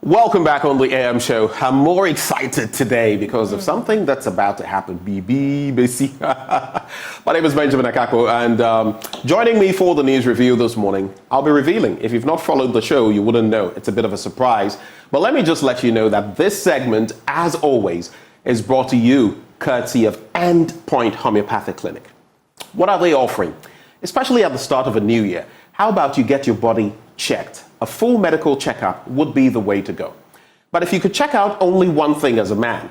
Welcome back on the AM show. I'm more excited today because of something that's about to happen. BBC. My name is Benjamin Akako, and joining me for the news review this morning, I'll be revealing. If you've not followed the show, you wouldn't know. It's a bit of a surprise. But let me just let you know that this segment, as always, is brought to you courtesy of Endpoint Homeopathic Clinic. What are they offering? Especially at the start of a new year, how about you get your body checked? A full medical checkup would be the way to go. But if you could check out only one thing as a man,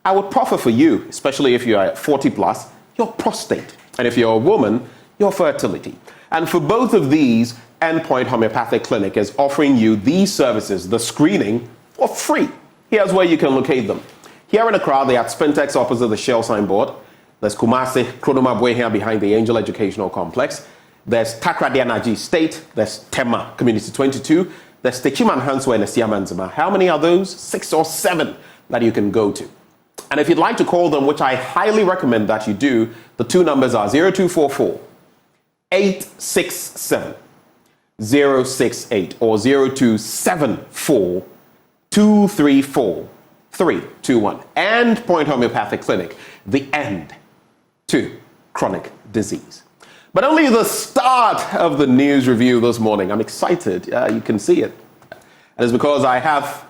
I would proffer for you, especially if you are 40 plus, your prostate. And if you're a woman, your fertility. And for both of these, Endpoint Homeopathic Clinic is offering you these services, the screening, for free. Here's where you can locate them. Here in Accra, they are at Spintex opposite the Shell signboard. There's Kumasi, Kronoma Bwe here behind the Angel Educational Complex. There's Takrady State, there's Tema Community 22, there's Techiman Hanswa and Siamanzima. How many are those? 6 or 7 that you can go to. And if you'd like to call them, which I highly recommend that you do, the two numbers are 0244 867 068 or 0274 234 321. Endpoint Homeopathic Clinic, the end to chronic disease. But only the start of the news review this morning. I'm excited. You can see it. And it's because I have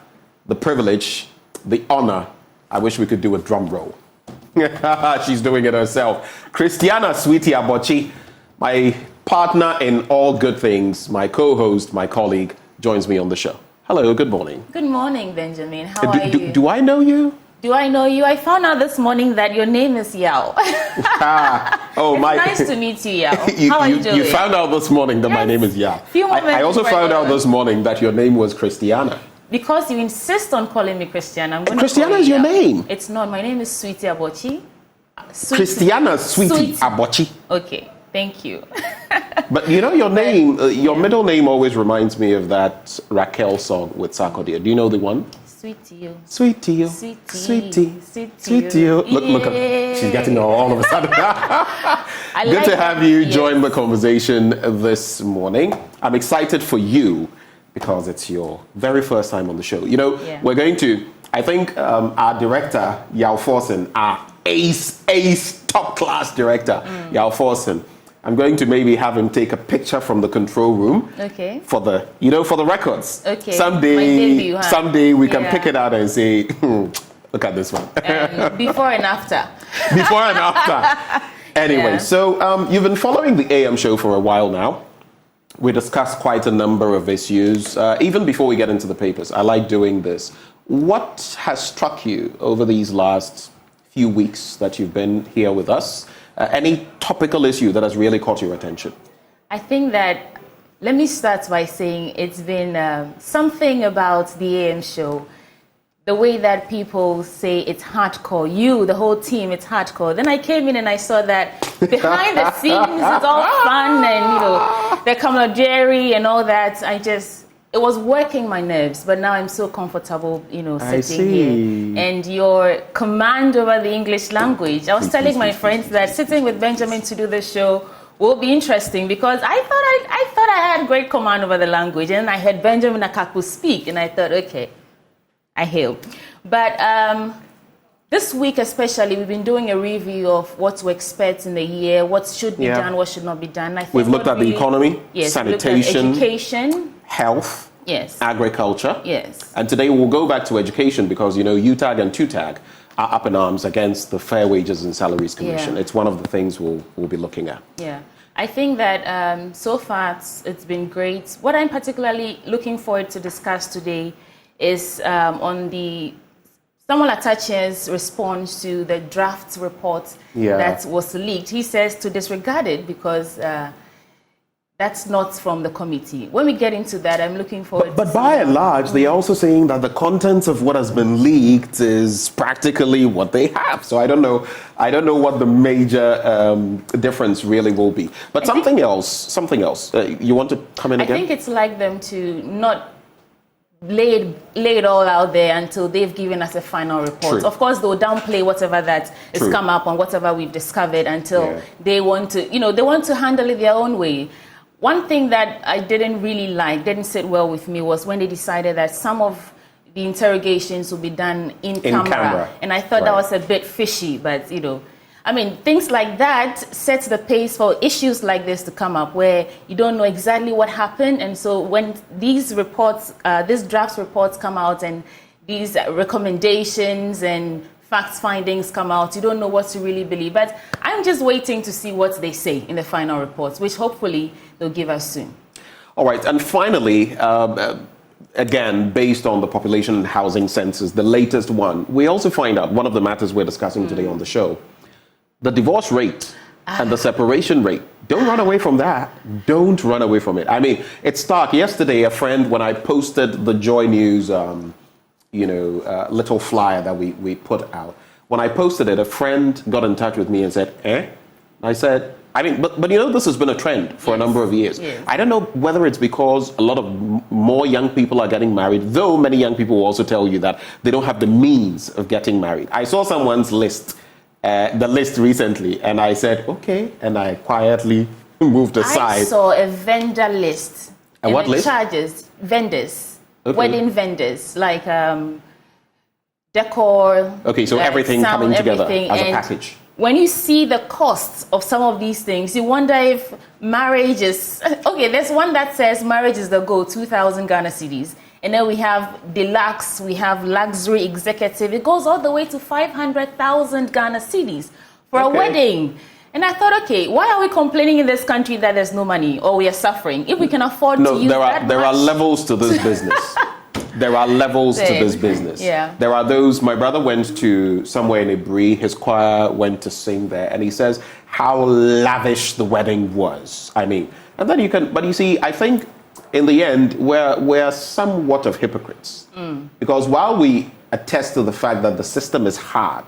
the privilege, the honor. I wish we could do a drum roll. She's doing it herself. Christiana Sweetie Abochi, my partner in all good things, my co-host, my colleague, joins me on the show. Hello, good morning. Good morning, Benjamin. How are you? Do I know you? Do I know you? I found out this morning that your name is Yao. Nice to meet you, Yao. How are you doing? You found out this morning that my name is Yao. I also found out this morning that your name was Christiana. Because you insist on calling me Christiana, I'm going Christiana to call you is your Yao. name. It's not. My name is Sweetie Abochi. Christiana Sweetie Abochi. Okay, thank you. But you know your name, your middle name always reminds me of that Raquel song with Sarkodie. Do you know the one? Sweet to you. Sweet to you. Sweet to you. Look, she's getting all of a sudden. Good to have you join the conversation this morning. I'm excited for you because it's your very first time on the show. You know, we're going to, I think our director, Yao Forsen, our ace, top class director, Yao Forsen, I'm going to maybe have him take a picture from the control room for the, for the records. Okay. Someday we can pick it out and say, look at this one. Before and after. Before and after. Anyway, so you've been following the AM show for a while now. We discussed quite a number of issues, even before we get into the papers. I like doing this. What has struck you over these last few weeks that you've been here with us? Any topical issue that has really caught your attention? I think that, let me start by saying it's been something about the AM show. The way that people say it's hardcore, the whole team, it's hardcore. Then I came in and I saw that behind the scenes, it's all fun and, the camaraderie and all that. It was working my nerves, but now I'm so comfortable, sitting here. And your command over the English language. I was telling my friends that sitting with Benjamin to do this show will be interesting because I thought I had great command over the language, and I heard Benjamin Akako speak, and I thought, okay, I hail. But this week especially, we've been doing a review of what to expect in the year, what should be done, what should not be done. We've looked at the economy, sanitation, education, health, agriculture. Yes. And today we'll go back to education because, UTAG and TUTAG are up in arms against the Fair Wages and Salaries Commission. It's one of the things we'll be looking at. Yeah. I think that so far it's been great. What I'm particularly looking forward to discuss today is on the Samuel Atachia's response to the draft report that was leaked. He says to disregard it because that's not from the committee. When we get into that, I'm looking forward But by and large, they're also saying that the contents of what has been leaked is practically what they have. So I don't know what the major difference really will be. But something else. You want to come in again? I think it's like them to not lay it all out there until they've given us a final report. True. Of course, they'll downplay whatever that has come up on whatever we've discovered until they want to, they want to handle it their own way. One thing that I didn't really like, didn't sit well with me, was when they decided that some of the interrogations will be done in camera. And I thought that was a bit fishy, but I mean, things like that sets the pace for issues like this to come up where you don't know exactly what happened. And so when these reports, these draft reports come out and these recommendations and facts findings come out, you don't know what to really believe. But I'm just waiting to see what they say in the final reports, which hopefully they'll give us soon. All right. And finally, again, based on the population and housing census, the latest one, we also find out one of the matters we're discussing today on the show. The divorce rate and the separation rate. Don't run away from that. Don't run away from it. I mean, it's stark. Yesterday, a friend, when I posted the Joy News, little flyer that we put out, when I posted it, a friend got in touch with me and said, I said, but this has been a trend for a number of years. Yes. I don't know whether it's because a lot of more young people are getting married, though many young people will also tell you that they don't have the means of getting married. I saw someone's list. The list recently, and I said, okay, and I quietly moved aside. I saw a vendor list. And what list? Charges, vendors, wedding vendors, like decor. Okay, so everything sound, coming together everything. as a And package. when you see the costs of some of these things, you wonder if marriage is... Okay, there's one that says marriage is the goal, 2,000 Ghana cedis. And then we have deluxe, we have luxury executive. It goes all the way to 500,000 Ghana cedis for a wedding. And I thought, okay, why are we complaining in this country that there's no money or we are suffering if we can afford to use that much? There are levels to this business. There are levels to this business. Yeah. There are those, my brother went to somewhere in Ibri, his choir went to sing there, and he says how lavish the wedding was. I mean, and then but you see, I think in the end, we're somewhat of hypocrites. Because while we attest to the fact that the system is hard,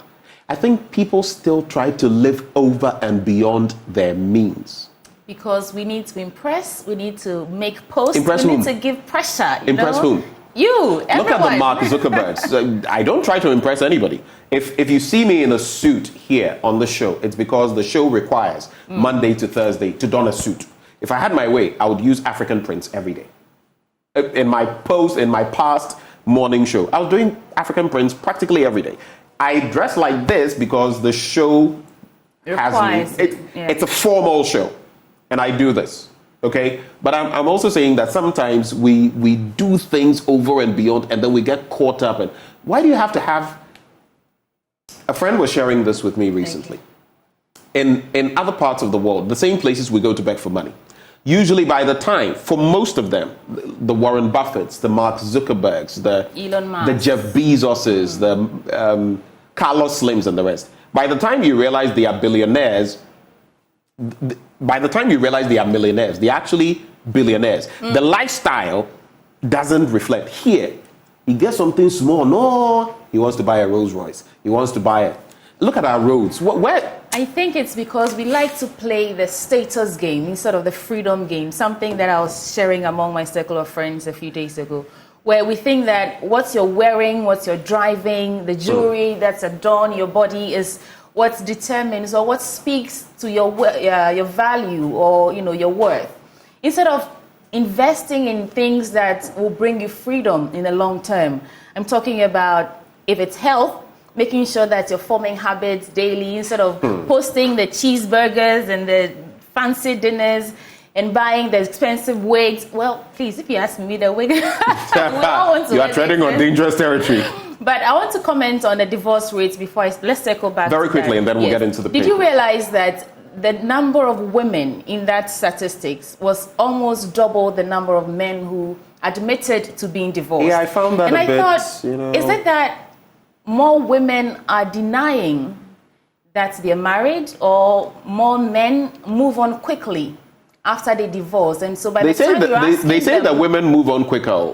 I think people still try to live over and beyond their means. Because we need to impress, we need to make posts, Impress we whom? need to give pressure. Impress whom? You, everyone. Look at the Mark Zuckerbergs. I don't try to impress anybody. If you see me in a suit here on the show, it's because the show requires Monday to Thursday to don a suit. If I had my way, I would use African prints every day. In my past morning show, I was doing African prints practically every day. I dress like this because the show has me. It's a formal show, and I do this. Okay, but I'm also saying that sometimes we do things over and beyond, and then we get caught up. And why do you have to have? A friend was sharing this with me recently. In other parts of the world, the same places we go to beg for money. Usually by the time, for most of them, the Warren Buffetts, the Mark Zuckerbergs, the Elon Musk, the Jeff Bezoses, the Carlos Slims and the rest, by the time you realize they are billionaires, by the time you realize they are millionaires, they're actually billionaires. The lifestyle doesn't reflect. Here, he gets something small. No, he wants to buy a Rolls Royce. He wants to buy it. Look at our roads. Where? I think it's because we like to play the status game instead of the freedom game, something that I was sharing among my circle of friends a few days ago, where we think that what you're wearing, what you're driving, the jewelry that's adorned your body is what determines or what speaks to your value or your worth. Instead of investing in things that will bring you freedom in the long term. I'm talking about if it's health, making sure that you're forming habits daily instead of posting the cheeseburgers and the fancy dinners and buying the expensive wigs. Well, please, if you ask me, the wig. We all want to you are treading on dangerous territory. But I want to comment on the divorce rates before let's circle back. Very quickly, and then we'll get into the Did you realize that the number of women in that statistics was almost double the number of men who admitted to being divorced? Yeah, I found that and a bit, I thought, is it that more women are denying that they're married, or more men move on quickly after they divorce? And so by the time they say that women move on quicker.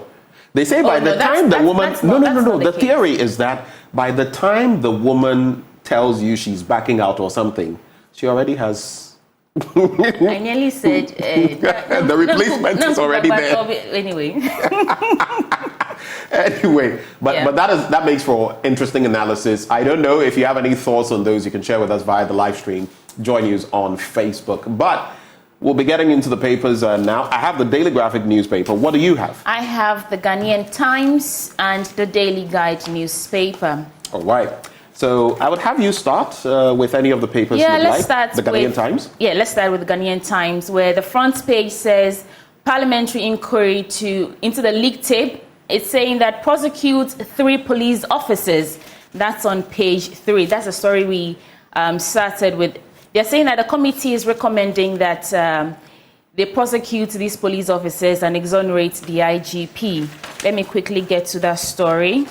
They say by the time the woman... No. The theory is that by the time the woman tells you she's backing out or something, she already has... I nearly said... the replacement is already there. Anyway. But that makes for interesting analysis. I don't know if you have any thoughts on those. You can share with us via the live stream. Join us on Facebook. But We'll be getting into the papers now. I have the Daily Graphic newspaper. What do you have? I have the Ghanaian Times and the Daily Guide newspaper. All right. So I would have you start with any of the papers you'd like. Start the Ghanaian Times? Yeah, let's start with the Ghanaian Times, where the front page says parliamentary inquiry into the leak tape. It's saying that prosecutes 3 police officers. That's on page 3. That's the story we started with. They're saying that the committee is recommending that they prosecute these police officers and exonerate the IGP. Let me quickly get to that story.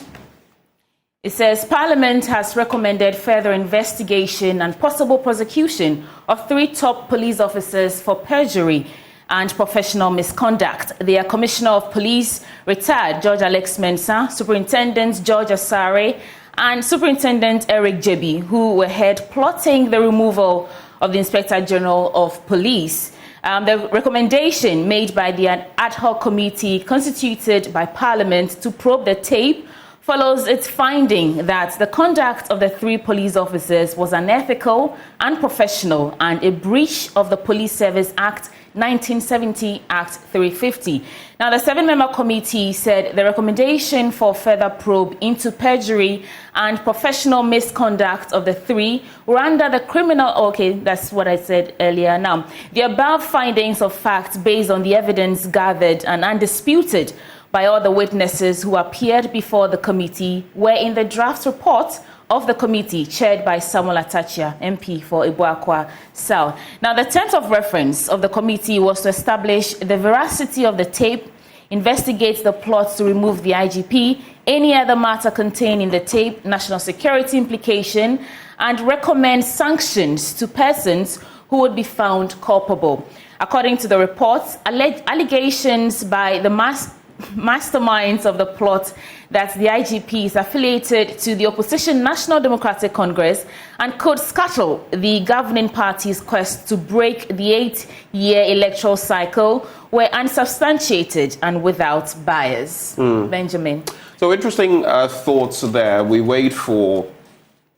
It says Parliament has recommended further investigation and possible prosecution of 3 top police officers for perjury and professional misconduct. They are Commissioner of Police, retired George Alex Mensah, Superintendent George Asare, and Superintendent Eric Jebi, who were head plotting the removal of the Inspector General of Police. The recommendation made by the ad hoc committee constituted by Parliament to probe the tape follows its finding that the conduct of the 3 police officers was unethical, unprofessional, and a breach of the Police Service Act 1970 Act 350. Now, the 7-member committee said the recommendation for further probe into perjury and professional misconduct of the 3 were under the criminal... Okay, that's what I said earlier. Now, the above findings of fact based on the evidence gathered and undisputed by all the witnesses who appeared before the committee were in the draft report of the committee chaired by Samuel Atachia, MP for Ibuakwa South. Now, the terms of reference of the committee was to establish the veracity of the tape, investigate the plots to remove the IGP, any other matter contained in the tape, national security implication, and recommend sanctions to persons who would be found culpable. According to the reports, allegations by the masterminds of the plot that the IGP is affiliated to the opposition National Democratic Congress and could scuttle the governing party's quest to break the 8-year electoral cycle were unsubstantiated and without bias. Benjamin. So interesting thoughts there. We wait for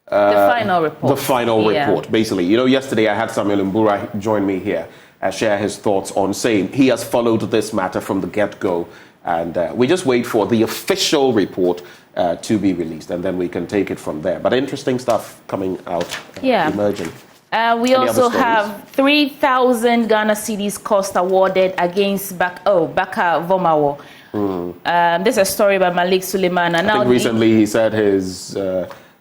the final report. The final report, basically. You know, yesterday I had Samuel Mbura join me here and share his thoughts on saying he has followed this matter from the get-go. And we just wait for the official report to be released, and then we can take it from there. But interesting stuff coming out, emerging. We also have 3,000 Ghana cedis cost awarded against Baka Vomawo. This is a story by Malik Suleiman. And I think recently he said his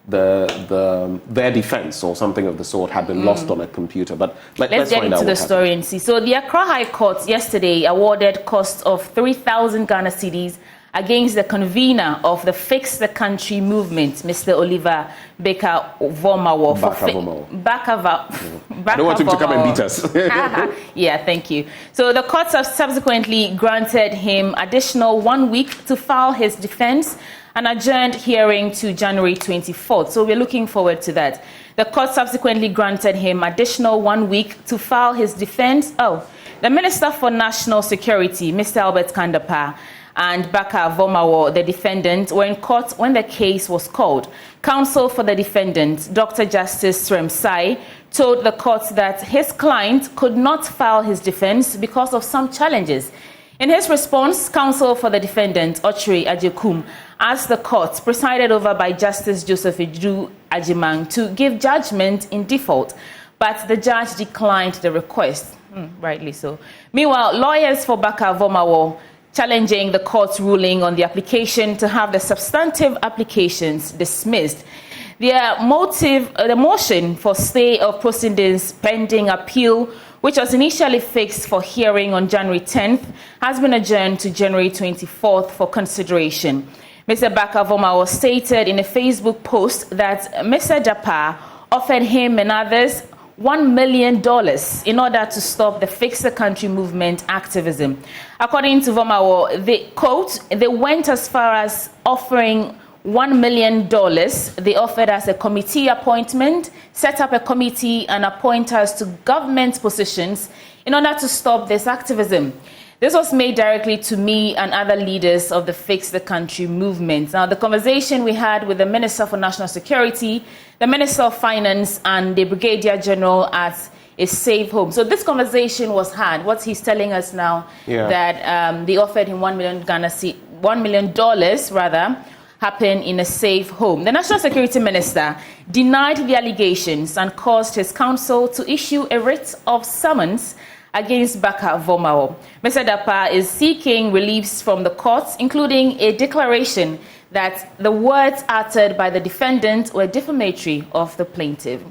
their defense or something of the sort had been lost on a computer. But let's get into the story and see. So the Accra High Court yesterday awarded cost of 3,000 Ghana cedis against the convener of the Fix the Country movement, Mr. Oliver Baka Vomawo. I don't want him to come and beat us. Yeah, thank you. So the courts have subsequently granted him additional 1 week to file his defense and adjourned hearing to January 24th. So we're looking forward to that. The court subsequently granted him additional 1 week to file his defense. The Minister for National Security, Mr. Albert Kandapa, and Baka Vomawo, the defendant, were in court when the case was called. Counsel for the defendant, Dr. Justice Sremsai, told the court that his client could not file his defense because of some challenges. In his response, counsel for the defendant, Ochre Ajekum, asked the court, presided over by Justice Joseph Edu Ajimang, to give judgment in default, but the judge declined the request. Rightly so. Meanwhile, lawyers for Baka Vomawo challenging the court's ruling on the application to have the substantive applications dismissed. The motion for stay of proceedings pending appeal, which was initially fixed for hearing on January 10th, has been adjourned to January 24th for consideration. Mr. Baka Vomawo stated in a Facebook post that Mr. Japa offered him and others $1 million in order to stop the Fix the Country movement activism. According to Vomawo, they went as far as offering $1 million. They offered us a committee appointment, set up a committee, and appoint us to government positions in order to stop this activism. This was made directly to me and other leaders of the Fix the Country movement. Now, the conversation we had with the Minister for National Security, the Minister of Finance, and the Brigadier General at a safe home. So this conversation was had. What he's telling us now, that they offered him $1 million rather, happen in a safe home. The National Security Minister denied the allegations and caused his counsel to issue a writ of summons against Baka Vomao. Mr. Dapa is seeking reliefs from the courts, including a declaration that the words uttered by the defendant were defamatory of the plaintiff.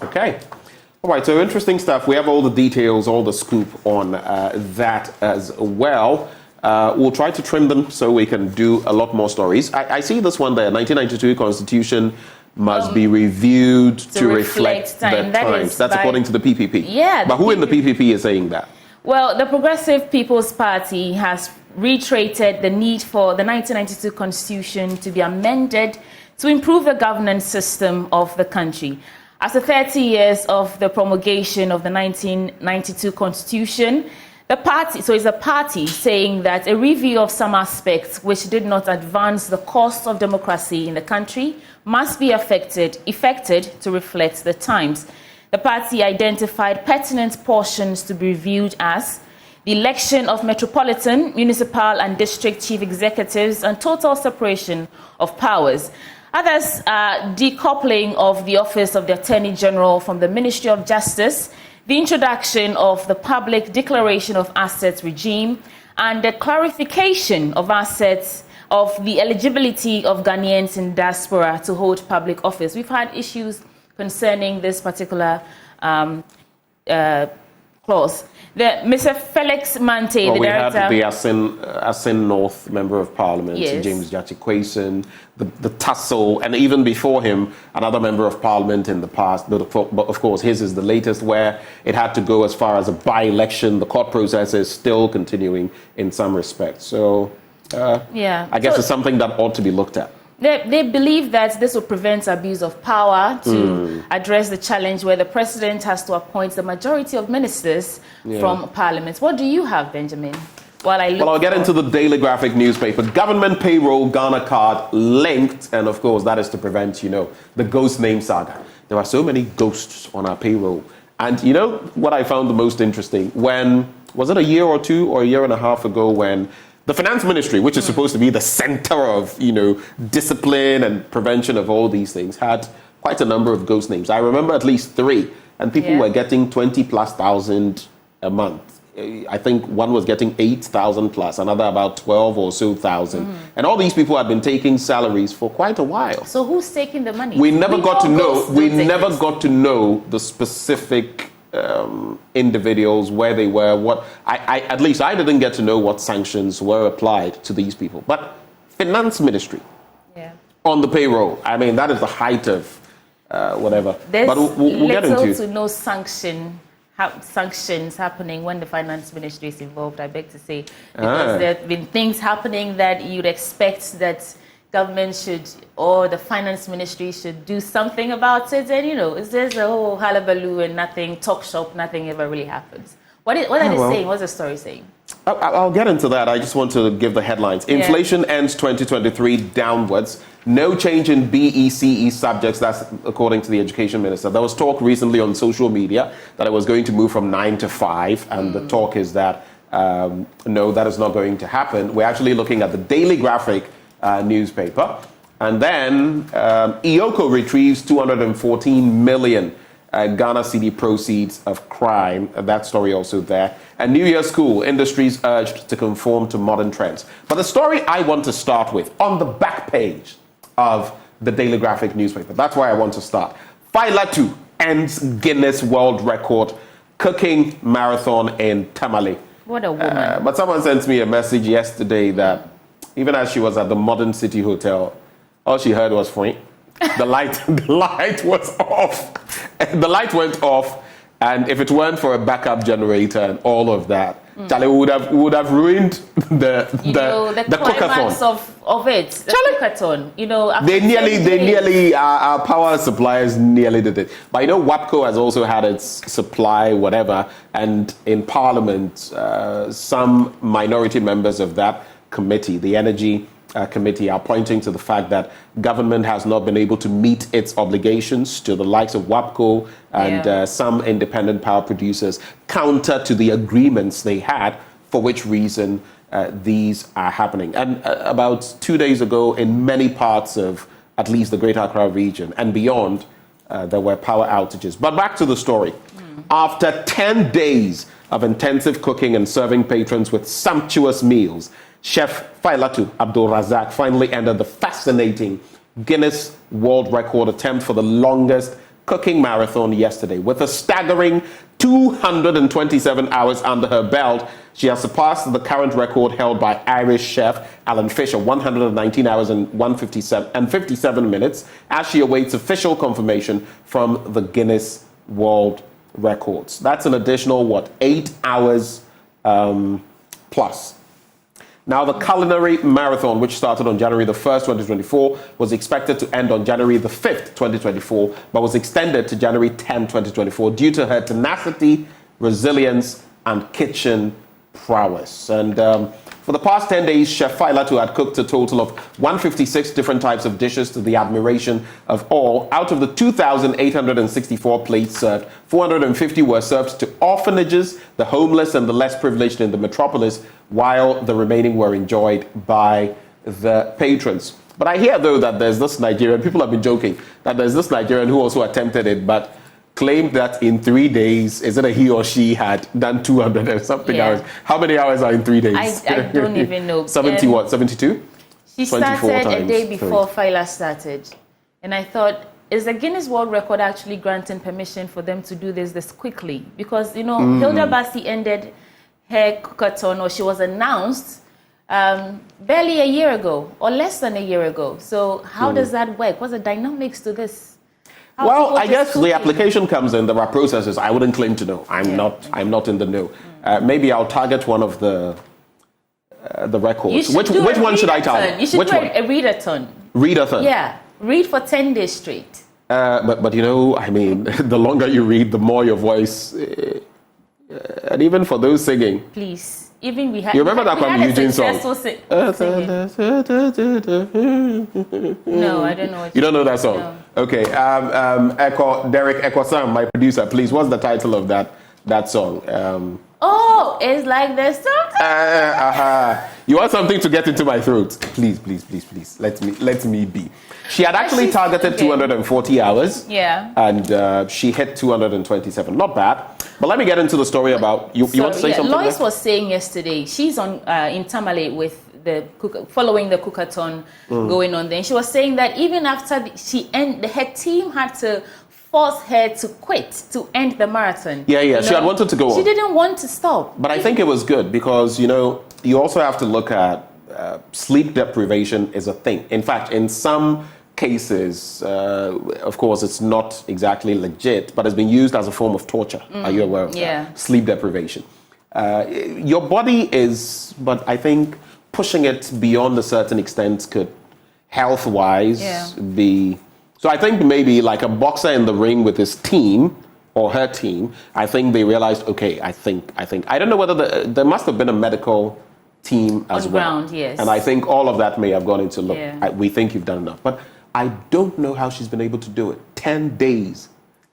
Okay. All right, so interesting stuff. We have all the details, all the scoop on that as well. We'll try to trim them so we can do a lot more stories. I see this one there, 1992 Constitution must be reviewed to reflect the times. That's according to the PPP. Yeah. But who in the PPP is saying that? Well, the Progressive People's Party has reiterated the need for the 1992 Constitution to be amended to improve the governance system of the country. After 30 years of the promulgation of the 1992 Constitution, the party, so it's a party saying that a review of some aspects which did not advance the cause of democracy in the country must be effected to reflect the times. The party identified pertinent portions to be reviewed as the election of metropolitan, municipal and district chief executives and total separation of powers. Others are decoupling of the office of the Attorney General from the Ministry of Justice, the introduction of the public declaration of assets regime, and the clarification of assets of the eligibility of Ghanaians in diaspora to hold public office. We've had issues concerning this particular clause. Mr. Felix Mante, the director... had the Asin North Member of Parliament, James Jachikwason, the tussle, and even before him, another Member of Parliament in the past, but of course his is the latest, where it had to go as far as a by-election. The court process is still continuing in some respects. So, I guess it's something that ought to be looked at. They believe that this will prevent abuse of power to address the challenge where the president has to appoint the majority of ministers from parliament. What do you have, Benjamin? I'll get into the Daily Graphic newspaper. Government payroll Ghana card linked, and of course that is to prevent, the ghost name saga. There are so many ghosts on our payroll. And you know what I found the most interesting? Was it a year or two or a year and a half ago when the finance ministry, which is supposed to be the center of, discipline and prevention of all these things, had quite a number of ghost names. I remember at least 3, and people were getting 20,000+ a month. I think one was getting 8,000 plus, another about 12 or so thousand. And all these people had been taking salaries for quite a while. So who's taking the money? We never got to know the specific individuals, where they were, at least I didn't get to know what sanctions were applied to these people. But finance ministry on the payroll, I mean, that is the height of whatever. There's but we'll get into to no sanctions happening when the finance ministry is involved, I beg to say, because there have been things happening that you'd expect that government should, or the finance ministry should do something about it. And, there's a whole hullabaloo and nothing, talk shop, nothing ever really happens. What are they saying? What's the story saying? I'll get into that. I just want to give the headlines. Inflation ends 2023 downwards. No change in BECE subjects. That's according to the education minister. There was talk recently on social media that it was going to move from 9 to 5. And the talk is that, no, that is not going to happen. We're actually looking at the Daily Graphic newspaper. And then EOCO retrieves 214 million Ghana cedi proceeds of crime. That story also there. And New Year school, industries urged to conform to modern trends. But the story I want to start with, on the back page of the Daily Graphic newspaper, that's where I want to start. Fatu ends Guinness World Record cooking marathon in Tamale. What a woman. But someone sent me a message yesterday that even as she was at the Modern City Hotel, all she heard was "foink." The light was off. The light went off, and if it weren't for a backup generator and all of that, Charlie would have ruined the climax of it. The cookathon. They nearly our power suppliers nearly did it. But WAPCO has also had its supply, whatever, and in Parliament, some minority members of that committee, the Energy committee are pointing to the fact that government has not been able to meet its obligations to the likes of WAPCO and some independent power producers, counter to the agreements they had, for which reason these are happening. And about 2 days ago, in many parts of at least the Greater Accra region and beyond, there were power outages. But back to the story. After 10 days of intensive cooking and serving patrons with sumptuous meals, Chef Fatu AbdulRazak finally ended the fascinating Guinness World Record attempt for the longest cooking marathon yesterday. With a staggering 227 hours under her belt, she has surpassed the current record held by Irish chef Alan Fisher, 119 hours and 57 minutes, as she awaits official confirmation from the Guinness World Records. That's an additional, 8 hours plus. Now, the culinary marathon, which started on January the 1st, 2024, was expected to end on January the 5th, 2024, but was extended to January 10, 2024, due to her tenacity, resilience, and kitchen prowess. And for the past 10 days, Chef Fatu had cooked a total of 156 different types of dishes to the admiration of all. Out of the 2,864 plates served, 450 were served to orphanages, the homeless, and the less privileged in the metropolis, while the remaining were enjoyed by the patrons. But I hear, though, that there's this Nigerian, people have been joking, that there's this Nigerian who also attempted it, but claimed that in 3 days, is it a he or she had done 200 and something hours? How many hours are in 3 days? I don't even know. 70 what? 72? She started a day before Fila started. And I thought, is the Guinness World Record actually granting permission for them to do this quickly? Because, Hilda Bassi ended her cookathon, or she was announced barely a year ago, or less than a year ago. So how does that work? What's the dynamics to this? Well, I guess the application comes in. There are processes. I wouldn't claim to know. I'm not in the know. Maybe I'll target one of the records. Which one should I target? You should do a readathon. Readathon. Yeah, read for 10 days straight. But the longer you read, the more your voice, and even for those singing. Please. Even we had. You remember that Kwame Eugene song? No, I don't know. You don't know that song? No. Okay. Derek Ekosam, my producer, please. What's the title of that song? It's like this song. You want something to get into my throat? Please. Let me be. She had actually targeted 240 hours. Yeah. And she hit 227. Not bad. But let me get into the story about you. You want to say something? Lois was saying yesterday she's on in Tamale with following the cookathon going on there. And she was saying that even after her team had to force her to quit to end the marathon. Yeah. She had wanted to go on. She didn't want to stop. But I think it was good because you also have to look at sleep deprivation is a thing. In fact, in some cases, of course, it's not exactly legit, but it's been used as a form of torture. Are you aware of that? Sleep deprivation. Your body is, but I think pushing it beyond a certain extent could, health-wise, be. So I think maybe like a boxer in the ring with his team or her team, I think they realized, okay, I think. I don't know whether there must have been a medical team as on well. Ground, yes. And I think all of that may have gone into, look, we think you've done enough. But I don't know how she's been able to do it. 10 days,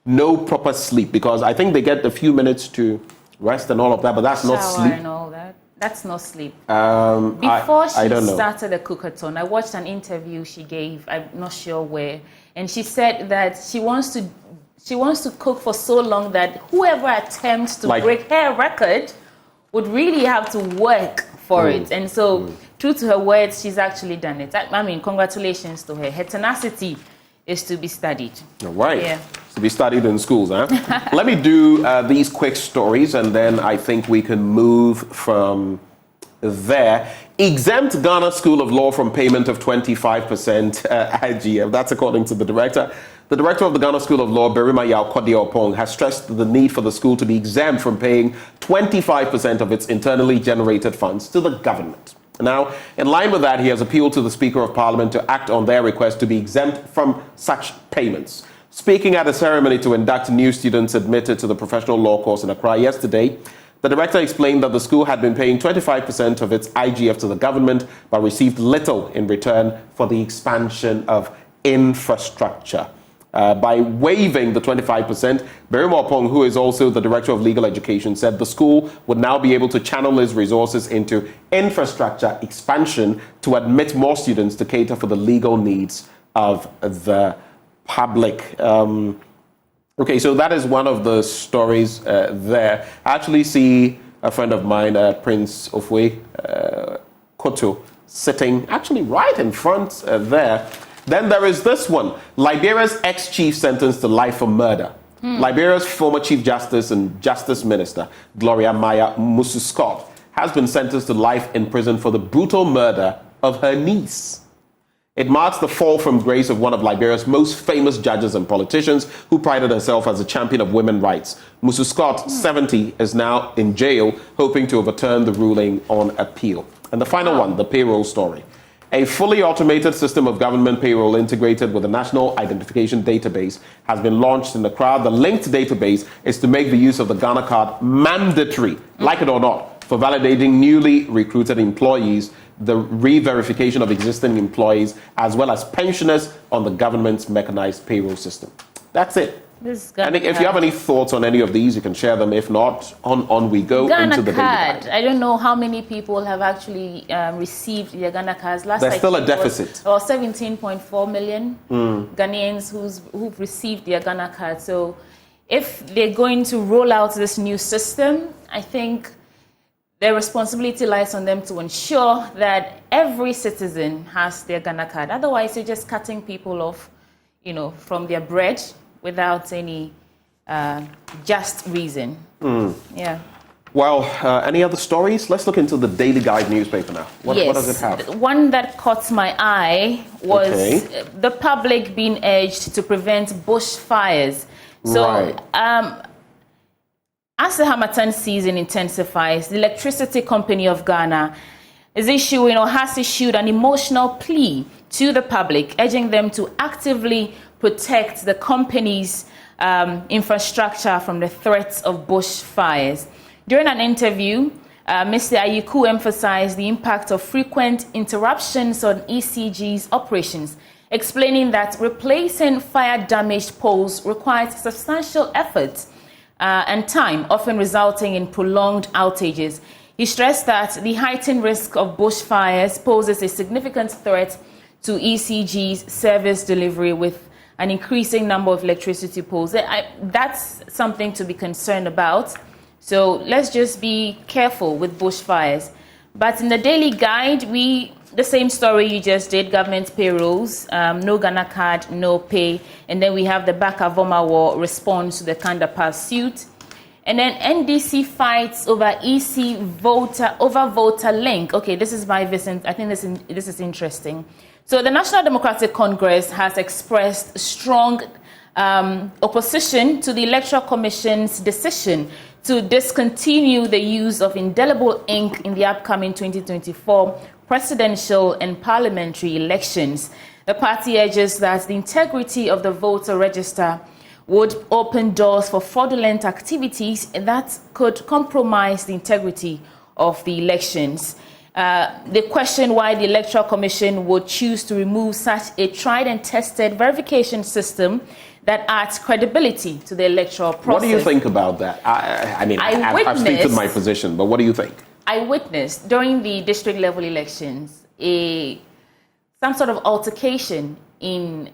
no proper sleep, because I think they get a few minutes to rest and all of that, but that's not sleep. And all that. That's not sleep. Before she started the cookathon, I watched an interview she gave, I'm not sure where, and she said that she wants to cook for so long that whoever attempts to break her record would really have to work for it. And so, true to her words, she's actually done it. I mean, congratulations to her. Her tenacity is to be studied. All right. Yeah. To be studied in schools, huh? Let me do these quick stories, and then I think we can move from there. Exempt Ghana School of Law from payment of 25% IGF. That's according to the director. The director of the Ghana School of Law, Berima Yao Kodiopong, has stressed the need for the school to be exempt from paying 25% of its internally generated funds to the government. Now, in line with that, he has appealed to the Speaker of Parliament to act on their request to be exempt from such payments. Speaking at a ceremony to induct new students admitted to the professional law course in Accra yesterday, The director explained that the school had been paying 25% of its IGF to the government, but received little in return for the expansion of infrastructure. By waiving the 25%, Berimo Opong, who is also the Director of Legal Education, said the school would now be able to channel its resources into infrastructure expansion to admit more students to cater for the legal needs of the public. Okay, so that is one of the stories there. I actually see a friend of mine, Prince Ofwe Koto, sitting actually right in front there. Then there is this one, Liberia's ex-chief sentenced to life for murder. Liberia's former Chief Justice and Justice Minister, Gloria Maya Musu Scott, has been sentenced to life in prison for the brutal murder of her niece. It marks the fall from grace of one of Liberia's most famous judges and politicians who prided herself as a champion of women's rights. Musu Scott, 70, is now in jail, hoping to overturn the ruling on appeal. And the final one, the payroll story. A fully automated system of government payroll integrated with the National Identification Database has been launched in Accra. The linked database is to make the use of the Ghana card mandatory, like it or not, for validating newly recruited employees, the re-verification of existing employees, as well as pensioners on the government's mechanized payroll system. That's it. And if you have any thoughts on any of these, you can share them. If not, on we go into the Ghana card. daily. I don't know how many people have actually received their Ghana cards. Last There's still a deficit. Or 17.4 million Ghanaians who've received their Ghana card. So if they're going to roll out this new system, I think their responsibility lies on them to ensure that every citizen has their Ghana card. Otherwise, you're just cutting people off, from their bread without any just reason. Yeah. Well, any other stories? Let's look into the Daily Guide newspaper now. What does it have? One that caught my eye was the public being urged to prevent bushfires. So, as the Harmattan season intensifies, the Electricity Company of Ghana has issued an emotional plea to the public, urging them to actively protect the company's infrastructure from the threats of bushfires. During an interview, Mr. Ayiku emphasized the impact of frequent interruptions on ECG's operations, explaining that replacing fire-damaged poles requires substantial effort and time, often resulting in prolonged outages. He stressed that the heightened risk of bushfires poses a significant threat to ECG's service delivery with an increasing number of electricity poles. That's something to be concerned about. So let's just be careful with bushfires. But in the Daily Guide, the same story you just did, government payrolls, no Ghana card, no pay. And then we have the Bakavoma War response to the Kandapar suit. And then NDC fights over voter link. Okay, this is my vision. I think this is interesting. So the National Democratic Congress has expressed strong opposition to the Electoral Commission's decision to discontinue the use of indelible ink in the upcoming 2024 presidential and parliamentary elections. The party urges that the integrity of the voter register would open doors for fraudulent activities that could compromise the integrity of the elections. They question why the Electoral Commission would choose to remove such a tried and tested verification system that adds credibility to the electoral process. What do you think about that? I've stated my position, but what do you think? I witnessed during the district level elections some sort of altercation in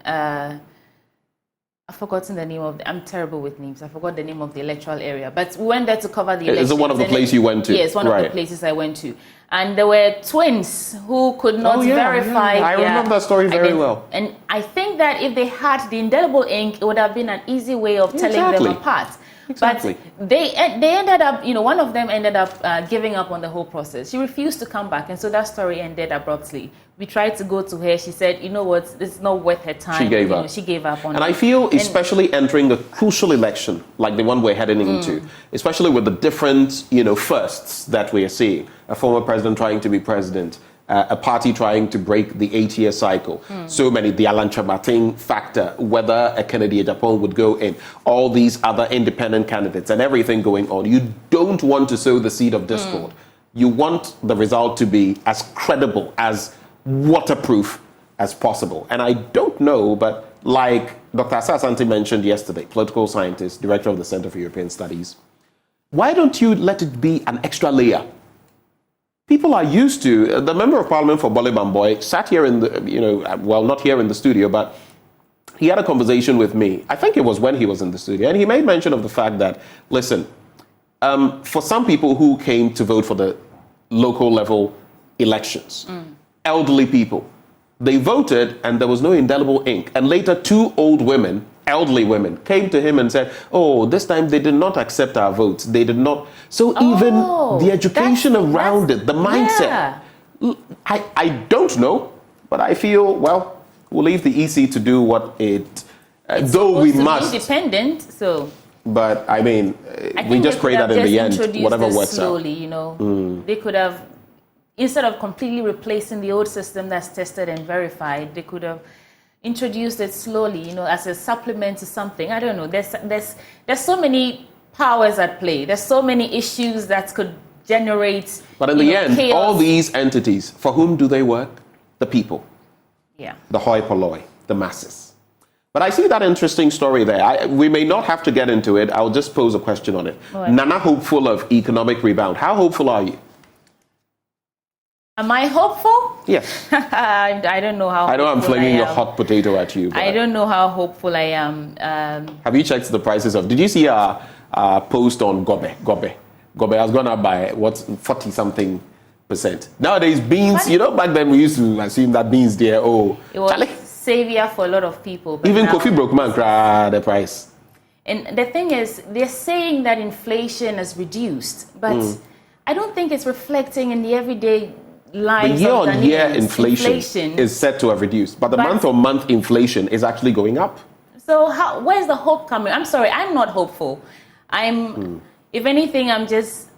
I've forgotten the name of I'm terrible with names. I forgot the name of the electoral area. But we went there to cover the elections. Is it one of the places you went to? Yes, one of the places I went to. And there were twins who could not verify. I remember that story very well. And I think that if they had the indelible ink, it would have been an easy way of telling them apart. Exactly. But they ended up, one of them ended up giving up on the whole process. She refused to come back, and so that story ended abruptly. We tried to go to her. She said, you know what, this is not worth her time. She gave up. She gave up on it. And I feel, especially entering a crucial election, like the one we're heading into, especially with the different, firsts that we are seeing, a former president trying to be president, a party trying to break the 8-year cycle. So many, the Alan Chamating factor, whether a Kennedy Japan would go in, all these other independent candidates and everything going on. You don't want to sow the seed of discord. You want the result to be as credible, as waterproof as possible. And I don't know, but like Dr. Asante mentioned yesterday, political scientist, director of the Center for European Studies, why don't you let it be an extra layer? People are used to, the Member of Parliament for Bole Bamboy sat here in the, well, not here in the studio, but he had a conversation with me. I think it was when he was in the studio. And he made mention of the fact that, listen, for some people who came to vote for the local level elections, elderly people, they voted and there was no indelible ink. And later, 2 old women, elderly women, came to him and said, oh, this time they did not accept our votes. They did not. So even the education around it, the mindset, I don't know, but I feel, well, we'll leave the EC to do what it, though we must. Independent, so. But I mean, we just pray that in the end, whatever works out. Slowly, they could have, instead of completely replacing the old system that's tested and verified, they could have introduced it slowly, as a supplement to something. I don't know. There's so many powers at play. There's so many issues that could generate. But in the end, chaos. all these entities, for whom do they work? The people. Yeah. The hoi polloi, the masses. But I see that interesting story there. We may not have to get into it. I'll just pose a question on it. Nana hopeful of economic rebound. How hopeful are you? Am I hopeful? Yes. I don't know how. I know I'm flinging a hot potato at you. I don't know how hopeful I am. Have you checked the prices of? Did you see our post on Gobe? Gobe has gone up by 40-something%. Nowadays, beans. Back then we used to assume that beans there. Oh, it was savior for a lot of people. Even coffee broke man the price. And the thing is, they're saying that inflation has reduced, but I don't think it's reflecting in the everyday lives. The year-on-year inflation is set to have reduced, but the month-on-month inflation is actually going up. So where's the hope coming? I'm sorry, I'm not hopeful. If anything, I'm just...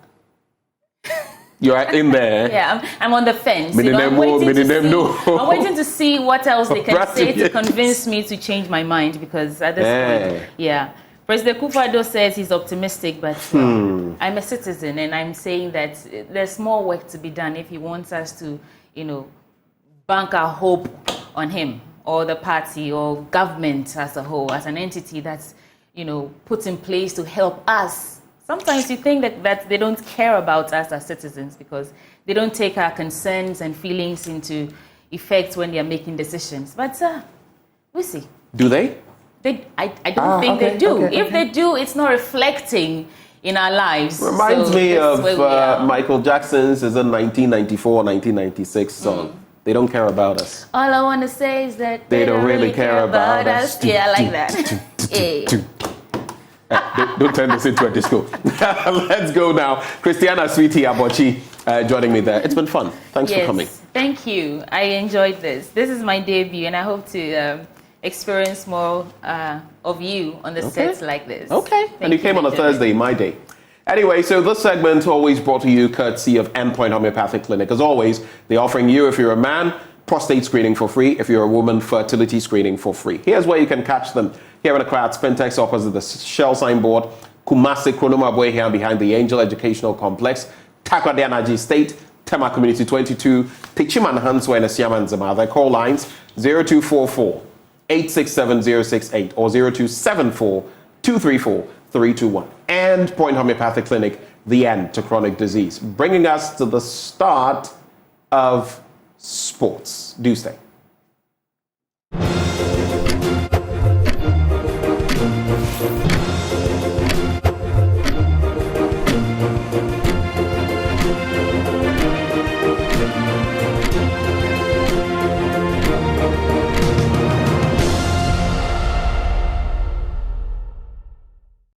You're in there. Yeah, I'm on the fence. I'm waiting to see what else they can say to convince me to change my mind, because at this point, President Kufuor says he's optimistic, but I'm a citizen, and I'm saying that there's more work to be done if he wants us to, bank our hope on him or the party or government as a whole, as an entity that's, put in place to help us. Sometimes you think that they don't care about us as citizens because they don't take our concerns and feelings into effect when they are making decisions. But we'll see. Do they? I don't think they do. If they do, it's not reflecting in our lives. Reminds me of Michael Jackson's 1994, 1996 song. They don't care about us. All I want to say is that they don't really care about us. Yeah, I like that. Don't turn this into a disco. Let's go now. Christiana Sweetie Abochi joining me there. It's been fun. Thanks for coming. Thank you. I enjoyed this. This is my debut, and I hope to experience more of you on the sets like this. Okay. And you came on a Thursday, my day. Anyway, so this segment always brought to you courtesy of Endpoint Homeopathic Clinic. As always, they're offering you, if you're a man, prostate screening for free. If you're a woman, fertility screening for free. Here's where you can catch them. Here in Accra at Spintex opposite the Shell signboard, Kumasi Kronoma Boy here behind the Angel Educational Complex, Takrade Energy State, Tema Community 22, Tichiman Hanswa and Asiaman Zama. Their call lines 0244 867 068 or 0274 234 321. Endpoint Homeopathic Clinic, the end to chronic disease. Bringing us to the start of sports. Do stay.